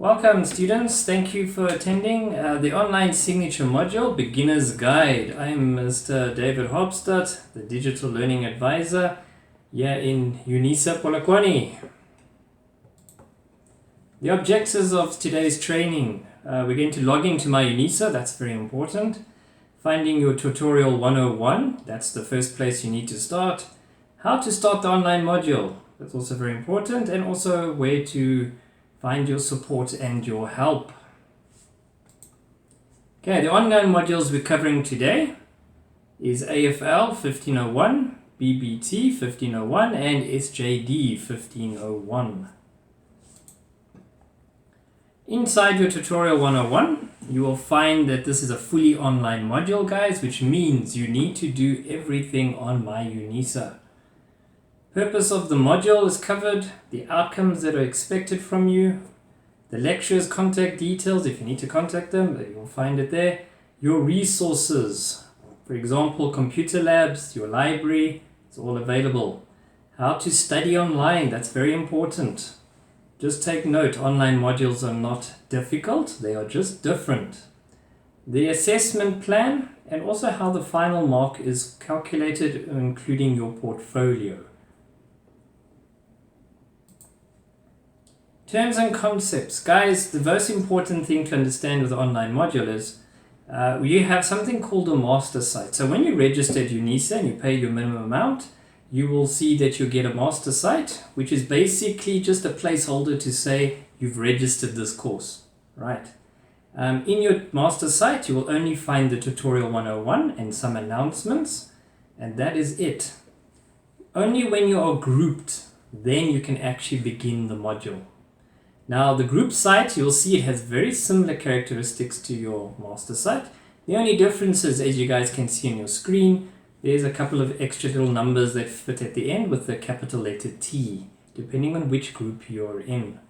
Welcome students, thank you for attending the online signature module Beginner's Guide. I'm Mr. David Hobstadt, the Digital Learning Advisor here in Unisa, Polokwane. The objectives of today's training, we're going to log into my Unisa, that's very important. Finding your tutorial 101, that's the first place you need to start. How to start the online module, that's also very important, and also where to find your support and your help. Okay, the online modules we're covering today is AFL 1501, BBT 1501, and SJD 1501. Inside your tutorial 101, you will find that this is a fully online module, guys, which means you need to do everything on my Unisa. Purpose of the module is covered, the outcomes that are expected from you, the lecturer's contact details, if you need to contact them, you'll find it there, your resources, for example, computer labs, your library, it's all available. How to study online, that's very important. Just take note, online modules are not difficult, they are just different. The assessment plan, and also how the final mark is calculated, including your portfolio. Terms and concepts. Guys, the most important thing to understand with the online module is you have something called a master site. So when you register at Unisa and you pay your minimum amount, you will see that you get a master site, which is basically just a placeholder to say you've registered this course, right? In your master site, you will only find the tutorial 101 and some announcements, and that is it. Only when you are grouped, then you can actually begin the module. Now the group site, you'll see it has very similar characteristics to your master site. The only difference is, as you guys can see on your screen, there's a couple of extra little numbers that fit at the end with the capital letter T, depending on which group you're in.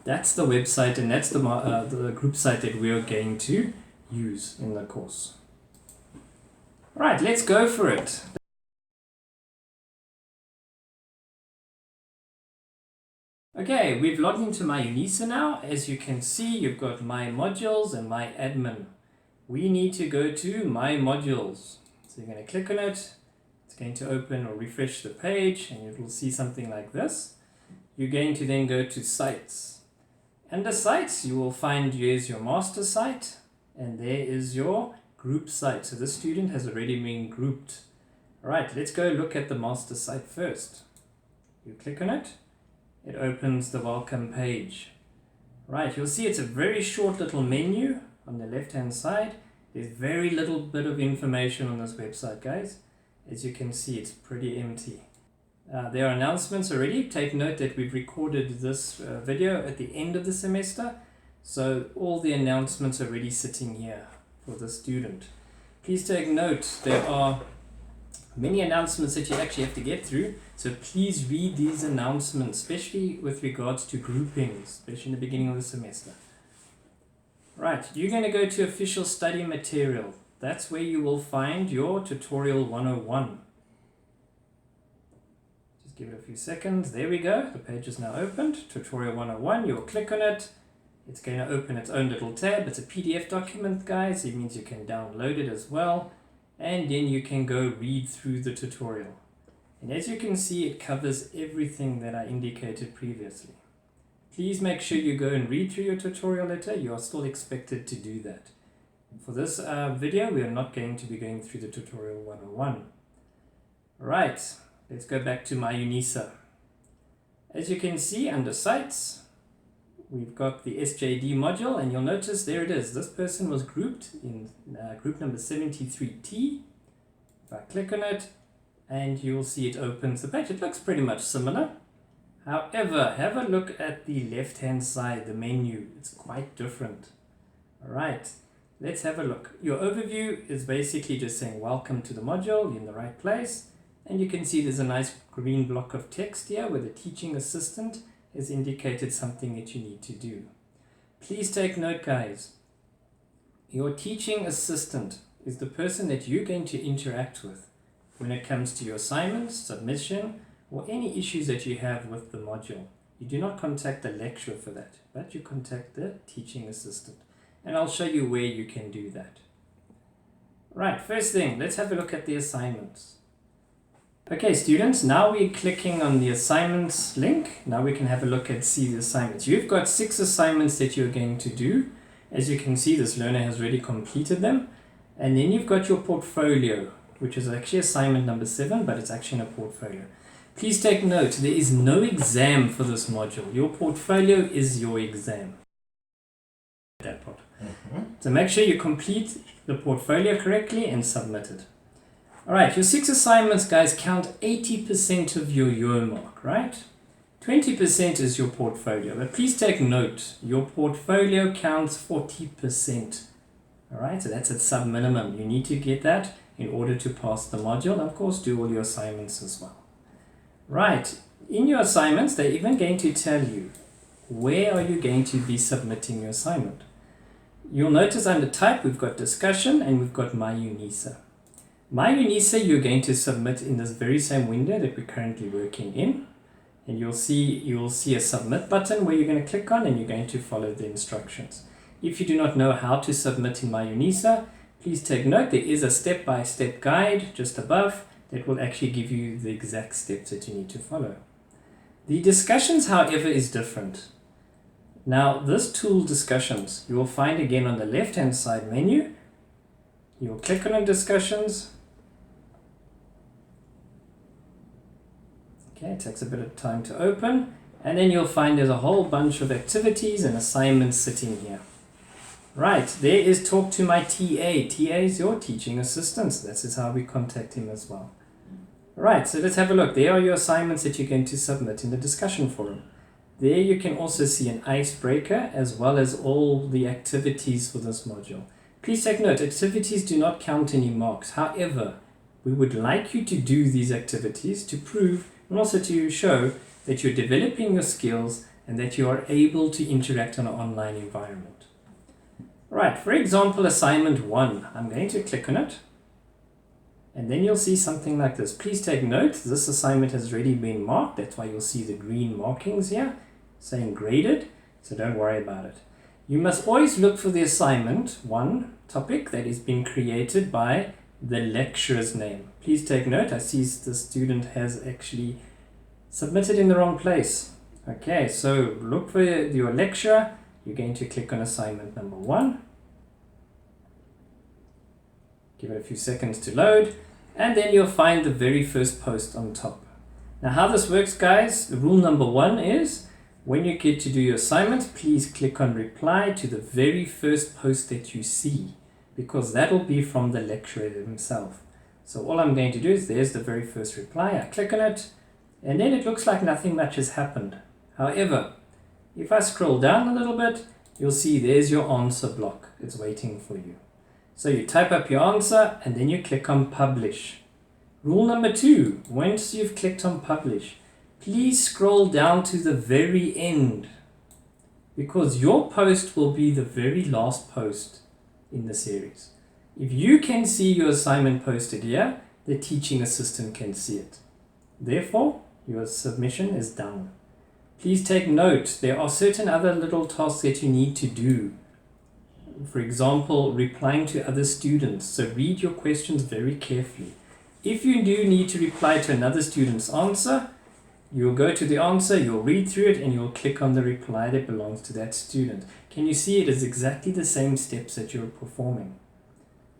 That's the website, and that's the group site that we're going to use in the course. All right, let's go for it. Okay, we've logged into my Unisa now. As you can see, you've got my modules and my admin. We need to go to my modules. So you're going to click on it. It's going to open or refresh the page, and it will see something like this. You're going to then go to sites. Under sites, you will find here's your master site, and there is your group site. So this student has already been grouped. All right, let's go look at the master site first. You click on it. It opens the welcome page. Right, you'll see it's a very short little menu on the left hand side. There's very little bit of information on this website, guys. As you can see, it's pretty empty. There are announcements already. Take note that we've recorded this video at the end of the semester, so all the announcements are already sitting here for the student. Please take note, there are many announcements that you actually have to get through, so please read these announcements, especially with regards to groupings, especially in the beginning of the semester. Right, you're going to go to official study material. That's where you will find your tutorial 101. Just give it a few seconds. There we go. The page is now opened. Tutorial 101. You'll click on it. It's going to open its own little tab. It's a PDF document, guys. It means you can download it as well. And then you can go read through the tutorial. And as you can see, it covers everything that I indicated previously. Please make sure you go and read through your tutorial letter. You are still expected to do that. For this video, we are not going to be going through the tutorial 101. Right, let's go back to my Unisa. As you can see under sites, we've got the SJD module, and you'll notice there it is. This person was grouped in group number 73T. If I click on it, and you'll see it opens the page. It looks pretty much similar. However, have a look at the left-hand side, the menu. It's quite different. All right, let's have a look. Your overview is basically just saying welcome to the module, you're in the right place. And you can see there's a nice green block of text here where the teaching assistant has indicated something that you need to do. Please take note, guys. Your teaching assistant is the person that you're going to interact with when it comes to your assignments, submission, or any issues that you have with the module. You do not contact the lecturer for that, but you contact the teaching assistant. And I'll show you where you can do that. Right, first thing, let's have a look at the assignments. Okay, students, now we're clicking on the assignments link. Now we can have a look at see the assignments. You've got 6 assignments that you're going to do. As you can see, this learner has already completed them. And then you've got your portfolio, which is actually assignment number 7, but it's actually in a portfolio. Please take note, there is no exam for this module. Your portfolio is your exam. That part. So make sure you complete the portfolio correctly and submit it. Alright, your 6 assignments, guys, count 80% of your year mark, right? 20% is your portfolio. But please take note, your portfolio counts 40%. Alright, so that's at sub minimum. You need to get that in order to pass the module. And of course, do all your assignments as well. Right, in your assignments, they're even going to tell you where are you going to be submitting your assignment. You'll notice under type, we've got discussion and we've got My Unisa. My Unisa, you're going to submit in this very same window that we're currently working in. And you'll see a submit button where you're going to click on and you're going to follow the instructions. If you do not know how to submit in My Unisa, please take note, there is a step-by-step guide just above that will actually give you the exact steps that you need to follow. The discussions, however, is different. Now, this tool discussions, you will find again on the left-hand side menu. You'll click on discussions. Okay, it takes a bit of time to open. And then you'll find there's a whole bunch of activities and assignments sitting here. Right, there is talk to my TA. TA is your teaching assistant. This is how we contact him as well. Right, so let's have a look. There are your assignments that you're going to submit in the discussion forum. There you can also see an icebreaker as well as all the activities for this module. Please take note, activities do not count any marks. However, we would like you to do these activities to prove and also to show that you're developing your skills and that you are able to interact in an online environment. Right, for example, assignment 1, I'm going to click on it. And then you'll see something like this. Please take note, this assignment has already been marked. That's why you'll see the green markings here saying graded. So don't worry about it. You must always look for the assignment 1 topic that is being created by the lecturer's name. Please take note, I see the student has actually submitted in the wrong place. Okay, so look for your lecturer. You're going to click on assignment number 1. Give it a few seconds to load, and then you'll find the very first post on top. Now how this works, guys, the rule number 1 is when you get to do your assignment, please click on reply to the very first post that you see, because that'll be from the lecturer himself. So all I'm going to do is there's the very first reply. I click on it, and then it looks like nothing much has happened. However, if I scroll down a little bit, you'll see there's your answer block. It's waiting for you. So you type up your answer and then you click on publish. Rule number 2, once you've clicked on publish, please scroll down to the very end, because your post will be the very last post in the series. If you can see your assignment posted here, the teaching assistant can see it. Therefore, your submission is done. Please take note, there are certain other little tasks that you need to do. For example, replying to other students. So read your questions very carefully. If you do need to reply to another student's answer, you'll go to the answer, you'll read through it, and you'll click on the reply that belongs to that student. Can you see it is exactly the same steps that you're performing?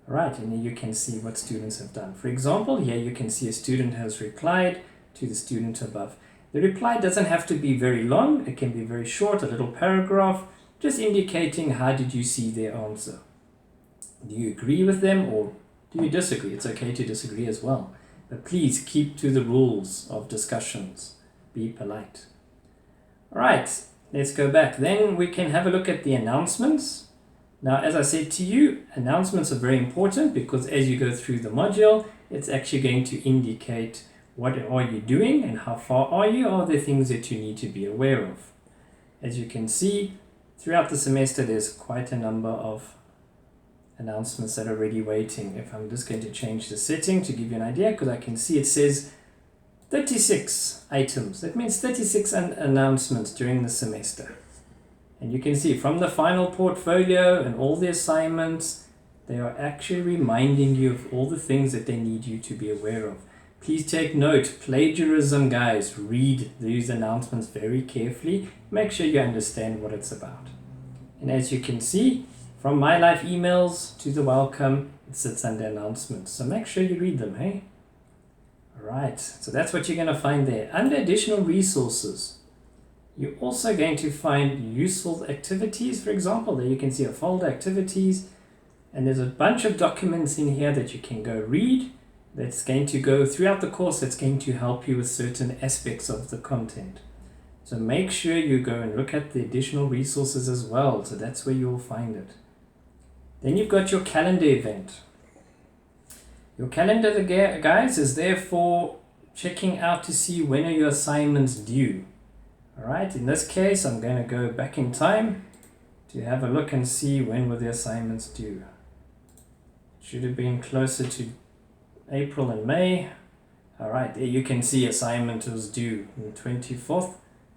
Right, and here you can see what students have done. For example, here you can see a student has replied to the student above. The reply doesn't have to be very long. It can be very short, a little paragraph, just indicating how did you see their answer. Do you agree with them or do you disagree? It's okay to disagree as well. But please keep to the rules of discussions. Be polite. All right, let's go back. Then we can have a look at the announcements. Now, as I said to you, announcements are very important because as you go through the module, it's actually going to indicate what are you doing and how far are you, are there things that you need to be aware of. As you can see, throughout the semester, there's quite a number of announcements that are already waiting. If I'm just going to change the setting to give you an idea, because I can see it says 36 items. That means 36 announcements during the semester. And you can see from the final portfolio and all the assignments, they are actually reminding you of all the things that they need you to be aware of. Please take note, plagiarism, guys. Read these announcements very carefully. Make sure you understand what it's about. And as you can see, from my life emails to the welcome, it sits under announcements. So make sure you read them, hey? Alright, so that's what you're going to find there. Under additional resources, you're also going to find useful activities, for example. There you can see a folder, activities, and there's a bunch of documents in here that you can go read. That's going to go throughout the course. That's going to help you with certain aspects of the content. So make sure you go and look at the additional resources as well. So that's where you'll find it. Then you've got your calendar event. Your calendar, guys, is there for checking out to see when are your assignments due. Alright, in this case, I'm going to go back in time to have a look and see when were the assignments due. It should have been closer to April and May. Alright, there you can see assignment was due on the 24th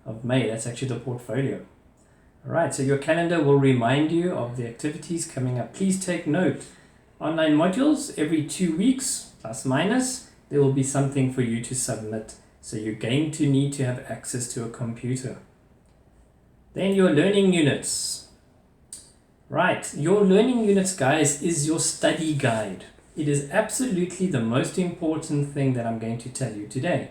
of May. That's actually the portfolio. Alright, so your calendar will remind you of the activities coming up. Please take note. Online modules, every 2 weeks, plus minus, there will be something for you to submit. So you're going to need to have access to a computer. Then your learning units. Right, your learning units, guys, is your study guide. It is absolutely the most important thing that I'm going to tell you today.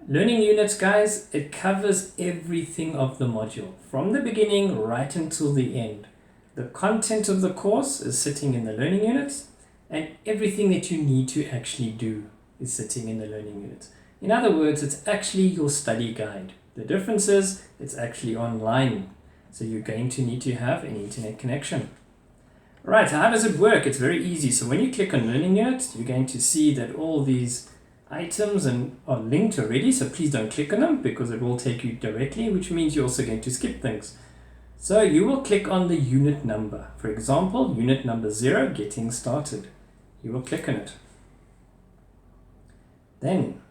Learning units, guys, it covers everything of the module, from the beginning right until the end. The content of the course is sitting in the learning units, and everything that you need to actually do is sitting in the learning units. In other words, it's actually your study guide. The difference is it's actually online, so you're going to need to have an internet connection. Right, how does it work? It's very easy. So when you click on learning units, you're going to see that all these items are linked already, so please don't click on them because it will take you directly, which means you're also going to skip things. So you will click on the unit number. For example, unit number 0, getting started. You will click on it. Then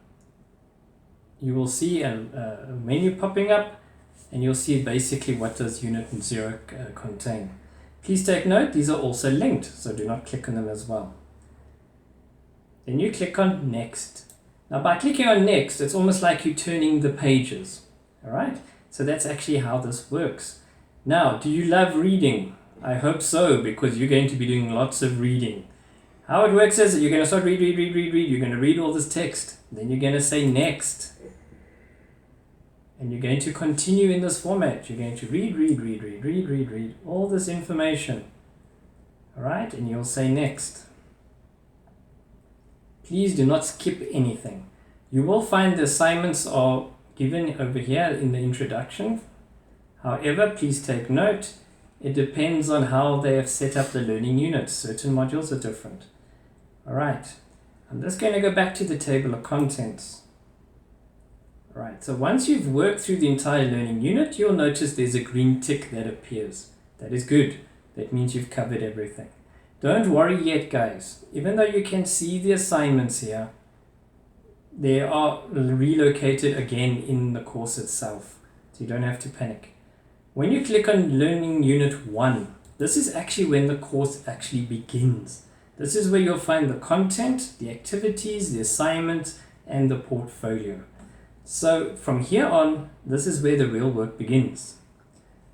you will see a menu popping up, and you'll see basically what does unit 0 contain. Please take note, these are also linked, so do not click on them as well. Then you click on next. Now by clicking on next, it's almost like you're turning the pages. Alright, so that's actually how this works. Now, do you love reading? I hope so, because you're going to be doing lots of reading. How it works is that you're going to start read. You're going to read all this text. Then you're going to say next. And you're going to continue in this format. You're going to read all this information. Alright, and you'll say next. Please do not skip anything. You will find the assignments are given over here in the introduction. However, please take note, it depends on how they have set up the learning units. Certain modules are different. Alright, I'm just going to go back to the table of contents. Right, so once you've worked through the entire learning unit, you'll notice there's a green tick that appears. That is good. That means you've covered everything. Don't worry yet, guys. Even though you can see the assignments here, they are relocated again in the course itself. So you don't have to panic. When you click on Learning Unit 1, this is actually when the course actually begins. This is where you'll find the content, the activities, the assignments, and the portfolio. So from here on, this is where the real work begins.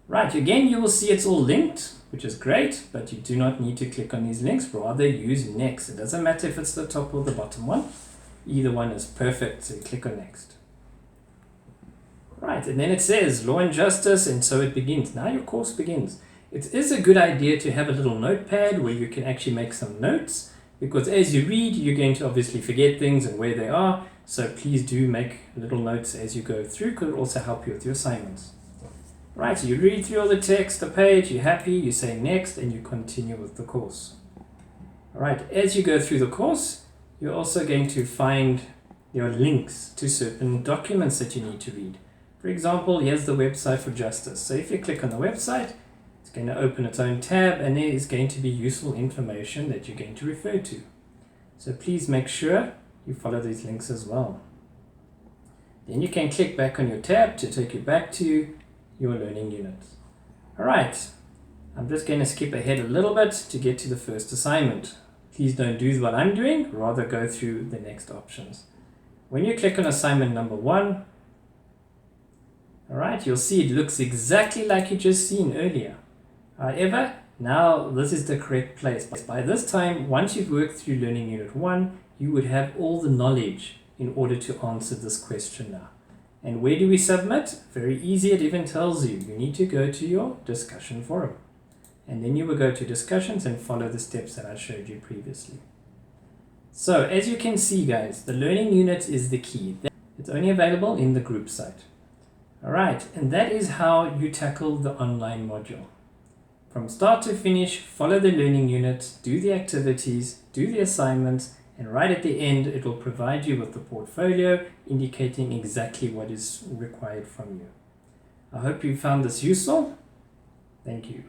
Right, again, you will see it's all linked, which is great, but you do not need to click on these links. Rather, use next. It doesn't matter if it's the top or the bottom one. Either one is perfect, so you click on next. Right, and then it says Law and Justice, and so it begins. Now your course begins. It is a good idea to have a little notepad where you can actually make some notes, because as you read, you're going to obviously forget things and where they are. So please do make little notes as you go through, because it will also help you with your assignments. Right, so you read through all the text, the page, you're happy, you say next, and you continue with the course. Alright, as you go through the course, you're also going to find your links to certain documents that you need to read. For example, here's the website for justice. So if you click on the website, it's going to open its own tab, and there is going to be useful information that you're going to refer to. So please make sure you follow these links as well. Then you can click back on your tab to take you back to your learning unit. Alright, I'm just going to skip ahead a little bit to get to the first assignment. Please don't do what I'm doing, rather go through the next options. When you click on assignment number 1, alright, you'll see it looks exactly like you just seen earlier. However, now this is the correct place. By this time, once you've worked through learning unit 1, you would have all the knowledge in order to answer this question now. And where do we submit? Very easy, it even tells you. You need to go to your discussion forum. And then you will go to discussions and follow the steps that I showed you previously. So as you can see guys, the learning unit is the key. It's only available in the group site. Alright, and that is how you tackle the online module. From start to finish, follow the learning unit, do the activities, do the assignments, and right at the end it will provide you with the portfolio indicating exactly what is required from you. I hope you found this useful. Thank you.